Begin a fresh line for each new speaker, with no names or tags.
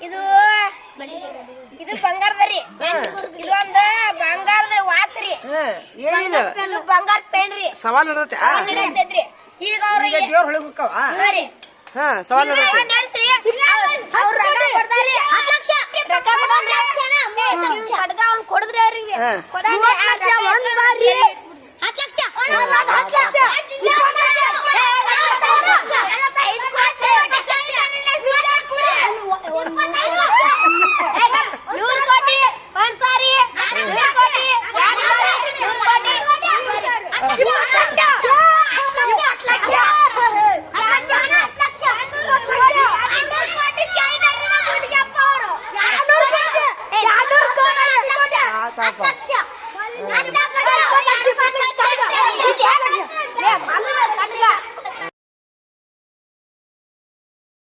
ಇದು ಇದು ಬಂಗಾರದ್ರಿ ಇದು ಒಂದ ಬಂಗಾರದ ವಾಚ್ ರೀ
ಏನಿದು
ಇದು ಬಂಗಾರ ಪೇನ್ ರೀ
ಸವಾಲ್ ನಡೆದೈತಿ
ಈಗ ಅವ್ರಿಗೆ
ದೇವ್ರ ಹೊಳಗ್ ಹೋಗ್ತಾವ ಸವಾಲ್ ನಡೆದೈತಿ
ಅವ್ರ ರೊಕ್ಕ ಕೊಡ್ತಾರ್ರಿ 10 ಲಕ್ಷ ರೊಕ್ಕ ಖಡ್ಗ ಅವ್ನ್ ಕೊಡಿದ್ರಿ ಅವ್ರಿಗೆ 10 ಲಕ್ಷ 10 ಲಕ್ಷ